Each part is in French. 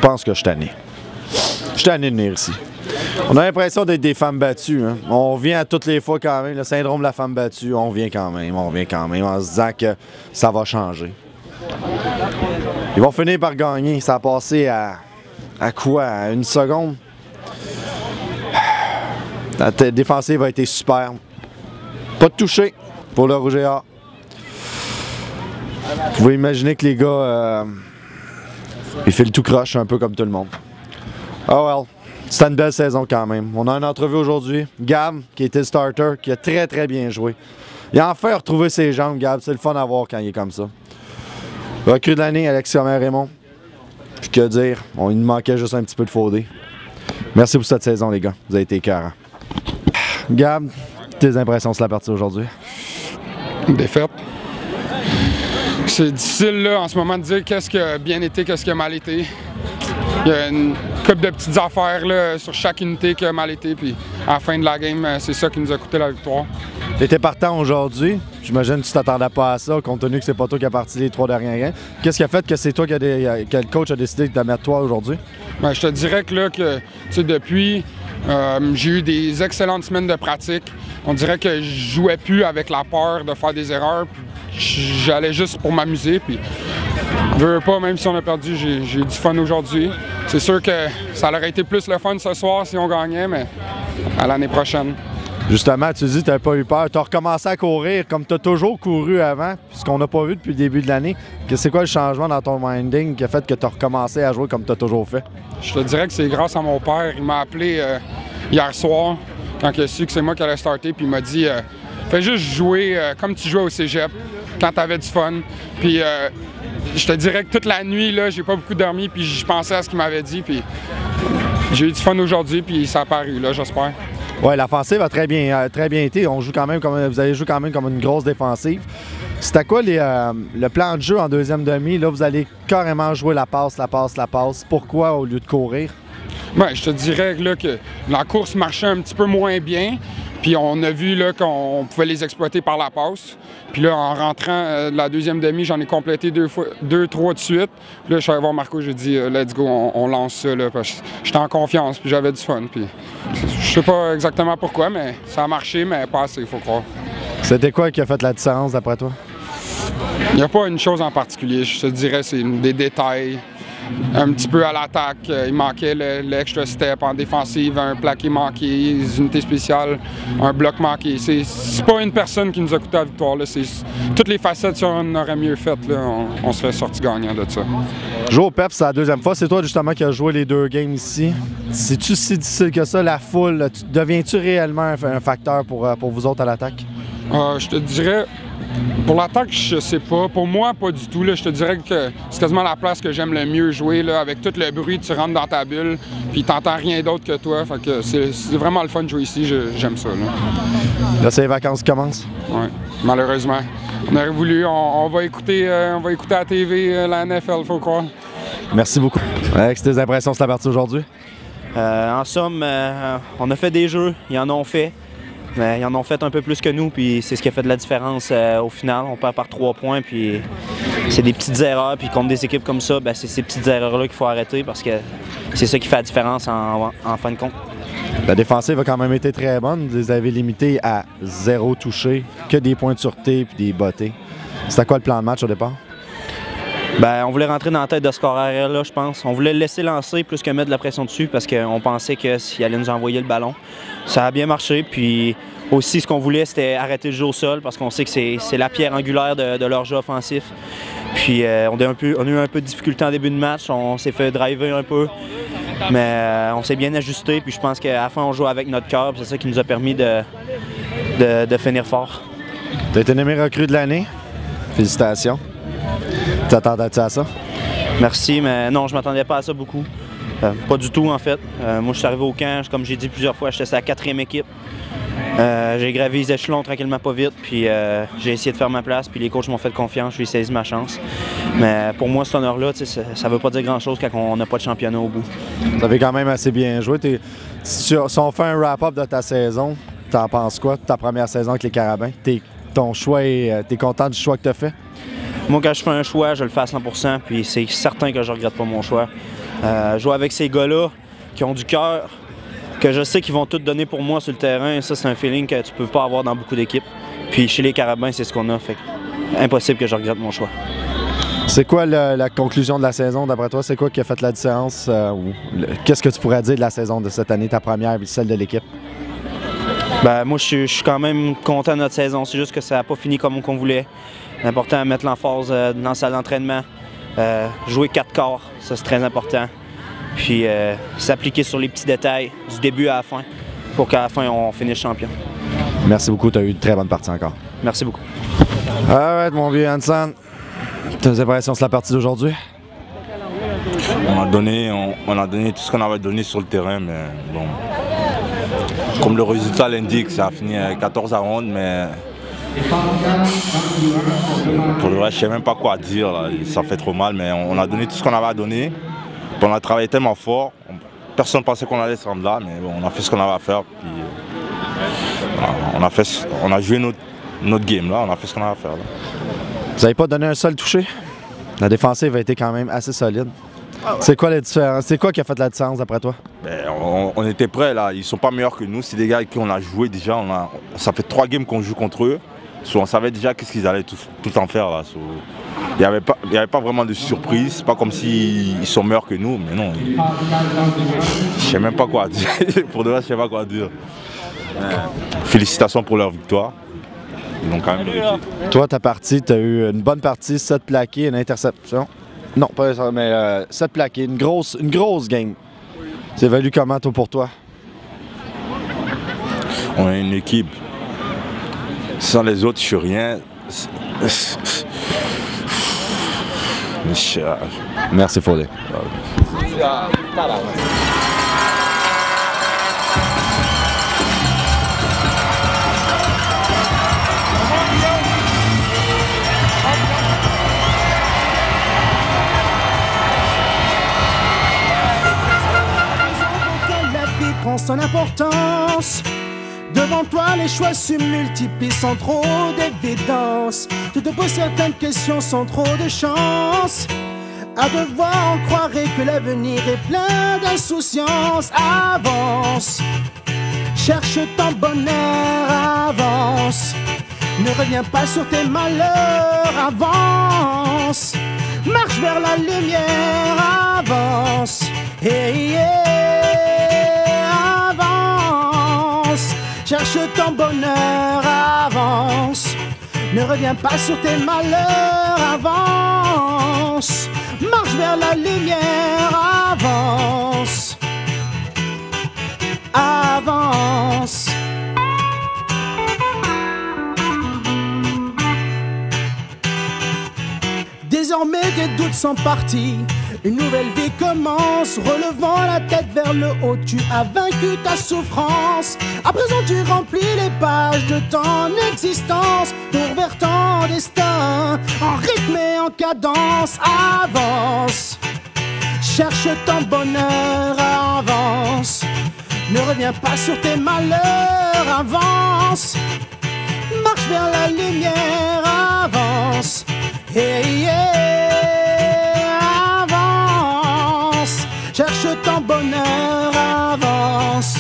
pense que je suis tanné. Je suis tanné de venir ici. On a l'impression d'être des femmes battues. Hein? On revient à toutes les fois quand même. Le syndrome de la femme battue, on revient quand même, en se disant que ça va changer. Ils vont finir par gagner. Ça a passé à quoi? À 1 seconde? La défensive a été superbe. Pas de toucher pour le Rouge et Or. Vous pouvez imaginer que les gars, ils filent tout croche un peu comme tout le monde. Oh well, c'était une belle saison quand même. On a une entrevue aujourd'hui. Gab, qui était le starter, qui a très bien joué. Il a enfin retrouvé ses jambes, Gab. C'est le fun à voir quand il est comme ça. Recrue de l'année, Alexis Raymond. Puis que dire, il nous manquait juste un petit peu de faudé. Merci pour cette saison, les gars. Vous avez été écœurants. Gab, tes impressions sur la partie aujourd'hui? Défaite. C'est difficile là, en ce moment de dire qu'est-ce qui a bien été, qu'est-ce qui a mal été. Il y a une couple de petites affaires là, sur chaque unité qui a mal été, puis à la fin de la game, c'est ça qui nous a coûté la victoire. Tu étais partant aujourd'hui. J'imagine que tu t'attendais pas à ça, compte tenu que c'est pas toi qui as parti les 3 dernières games. Qu'est-ce qui a fait que c'est toi que le coach a décidé de te mettre toi aujourd'hui? Ben, je te dirais que là, depuis, j'ai eu des excellentes semaines de pratique. On dirait que je jouais plus avec la peur de faire des erreurs. J'allais juste pour m'amuser. Puis, je veux pas, même si on a perdu, j'ai du fun aujourd'hui. C'est sûr que ça aurait été plus le fun ce soir si on gagnait, mais à l'année prochaine. Justement, tu dis que tu n'as pas eu peur. Tu as recommencé à courir comme tu as toujours couru avant, ce qu'on n'a pas vu depuis le début de l'année. C'est quoi le changement dans ton minding qui a fait que tu as recommencé à jouer comme tu as toujours fait? Je te dirais que c'est grâce à mon père. Il m'a appelé hier soir quand il a su que c'est moi qui allais starter, puis il m'a dit fais juste jouer comme tu jouais au cégep, quand tu avais du fun. Puis je te dirais que toute la nuit, là, j'ai pas beaucoup dormi, puis je pensais à ce qu'il m'avait dit, puis j'ai eu du fun aujourd'hui, puis ça a paru, là, j'espère. Oui, l'offensive a très bien été. Vous avez joué quand même comme une grosse défensive. C'était quoi le plan de jeu en deuxième demi? Là, vous allez carrément jouer la passe. Pourquoi au lieu de courir? Bien, je te dirais là, que la course marchait un petit peu moins bien. Puis on a vu là, qu'on pouvait les exploiter par la passe. Puis là, en rentrant de la deuxième demi, j'en ai complété 2-3 de suite. Puis là, je suis allé voir Marco, j'ai dit « Let's go, on lance ça. » Parce que j'étais en confiance, puis j'avais du fun. Puis je sais pas exactement pourquoi, mais ça a marché, mais pas assez, il faut croire. C'était quoi qui a fait la différence, d'après toi? Il n'y a pas une chose en particulier. Je te dirais c'est des détails. Un petit peu à l'attaque, il manquait l'extra step en défensive, un plaqué manqué, des unités spéciales, un bloc manqué. C'est pas une personne qui nous a coûté la victoire. Là. Toutes les facettes, si on aurait mieux fait, là, on serait sorti gagnant de ça. Jouer au PEP, c'est la deuxième fois. C'est toi justement qui as joué les 2 games ici. C'est-tu si difficile que ça, la foule? Deviens-tu réellement un facteur pour vous autres à l'attaque? Je te dirais... Pour l'attaque, je sais pas. Pour moi, pas du tout. Là. Je te dirais que c'est quasiment la place que j'aime le mieux jouer. Là. Avec tout le bruit, tu rentres dans ta bulle, puis t'entends rien d'autre que toi. Fait que c'est vraiment le fun de jouer ici. J'aime ça. Là, c'est les vacances qui commencent? Oui, malheureusement. On aurait voulu. On va écouter à la TV la NFL, faut croire. Merci beaucoup. Alex, tes impressions sur la partie aujourd'hui? En somme, on a fait des jeux. Ils en ont fait. Mais ils en ont fait un peu plus que nous, puis c'est ce qui a fait de la différence au final. On perd par 3 points, puis c'est des petites erreurs. Puis contre des équipes comme ça, c'est ces petites erreurs-là qu'il faut arrêter parce que c'est ça qui fait la différence en fin de compte. La défensive a quand même été très bonne. Vous les avez limités à 0 touché, que des points de sûreté puis des bottées. C'était quoi le plan de match au départ? On voulait rentrer dans la tête de ce carrière-là, je pense. On voulait le laisser lancer plus que mettre de la pression dessus parce qu'on pensait qu'il allait nous envoyer le ballon. Ça a bien marché, puis aussi ce qu'on voulait, c'était arrêter le jeu au sol parce qu'on sait que c'est la pierre angulaire de leur jeu offensif. Puis on a eu un peu de difficulté en début de match, on s'est fait driver un peu, mais on s'est bien ajusté, puis je pense qu'à la fin, on joue avec notre cœur, c'est ça qui nous a permis de finir fort. Tu as été nommé recrue de l'année. Félicitations. T'attendais-tu à ça? Merci, mais non, je m'attendais pas à ça beaucoup. Pas du tout, en fait. Moi, je suis arrivé au camp, comme j'ai dit plusieurs fois, j'étais sa 4e équipe. J'ai gravi les échelons tranquillement, pas vite, puis j'ai essayé de faire ma place, puis les coachs m'ont fait confiance, j'ai saisi ma chance. Mais pour moi, cet honneur-là, ça veut pas dire grand-chose quand on n'a pas de championnat au bout. Vous avez quand même assez bien joué. Si on fait un wrap-up de ta saison, t'en penses quoi de ta première saison avec les Carabins? T'es content du choix que tu as fait? Moi, quand je fais un choix, je le fais à 100%, puis c'est certain que je regrette pas mon choix. Jouer avec ces gars-là qui ont du cœur, que je sais qu'ils vont tout donner pour moi sur le terrain, ça c'est un feeling que tu peux pas avoir dans beaucoup d'équipes. Puis chez les Carabins, c'est ce qu'on a, fait impossible que je regrette mon choix. C'est quoi la conclusion de la saison d'après toi? C'est quoi qui a fait la différence? Qu'est-ce que tu pourrais dire de la saison de cette année, ta première et celle de l'équipe? Ben, moi, je suis quand même content de notre saison. C'est juste que ça n'a pas fini comme on voulait. C'est important de mettre l'emphase dans la salle d'entraînement. Jouer 4 quarts, ça c'est très important. Puis s'appliquer sur les petits détails du début à la fin pour qu'à la fin, on finisse champion. Merci beaucoup, tu as eu une très bonne partie encore. Merci beaucoup. Alright, mon vieux Hansen. Tes impressions sur la partie d'aujourd'hui? On a donné tout ce qu'on avait donné sur le terrain, mais bon. Comme le résultat l'indique, ça a fini 14-11, mais pour le reste, je ne sais même pas quoi dire. Là. Ça fait trop mal, mais on a donné tout ce qu'on avait à donner. Puis on a travaillé tellement fort. Personne ne pensait qu'on allait se rendre là, mais bon, on a fait ce qu'on avait à faire. Puis, on a joué notre game, là. On a fait ce qu'on avait à faire. Là. Vous n'avez pas donné un seul touché? La défensive a été quand même assez solide. C'est quoi la différence? C'est quoi qui a fait la différence d'après toi? Ben, on était prêts là, ils sont pas meilleurs que nous, c'est des gars avec qui on a joué déjà, ça fait 3 games qu'on joue contre eux, on savait déjà qu'est-ce qu'ils allaient tout en faire là. Il n'y avait pas vraiment de surprise, c'est pas comme s'ils sont meilleurs que nous, mais non, je sais même pas quoi dire, pour de vrai je sais pas quoi dire. Félicitations pour leur victoire, ils l'ont quand même mérité. Toi, ta partie, tu as eu une bonne partie, 7 plaqués, une interception. Non, pas ça, mais 7 plaqués, une grosse game. C'est valu comment, toi, pour toi? On est une équipe. Sans les autres, je suis rien. Merci, Foley. Son importance. Devant toi, les choix se multiplient sans trop d'évidence. Tu te poses certaines questions sans trop de chance. À devoir en croire et que l'avenir est plein d'insouciance. Avance, cherche ton bonheur, avance. Ne reviens pas sur tes malheurs, avance. Marche vers la lumière, avance. Hey, cherche ton bonheur, avance. Ne reviens pas sur tes malheurs, avance. Marche vers la lumière, avance. Avance. Désormais tes doutes sont partis. Une nouvelle vie commence, relevant la tête vers le haut, tu as vaincu ta souffrance. À présent tu remplis les pages de ton existence, tour vers ton destin, en rythme et en cadence, avance. Cherche ton bonheur, avance. Ne reviens pas sur tes malheurs, avance. Marche vers la lumière, avance. Hey, yeah, avance. Cherche ton bonheur, avance.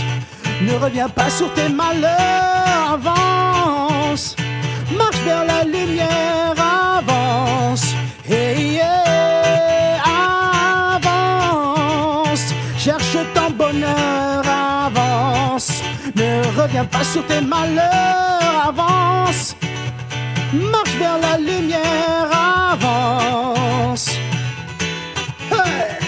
Ne reviens pas sur tes malheurs, avance. Marche vers la lumière, avance. Hey, yeah, avance. Cherche ton bonheur, avance. Ne reviens pas sur tes malheurs, avance. Marche vers la lumière, avance. Hey!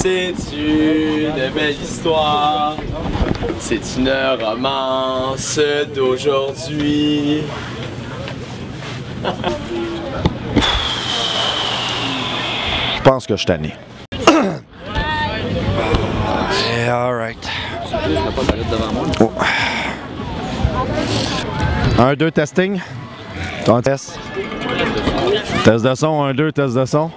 C'est une belle histoire. C'est une romance d'aujourd'hui. Je pense que je suis tanné. Alright. Oh. 1-2 testing. Ton test. Test de son, 1-2, test de son.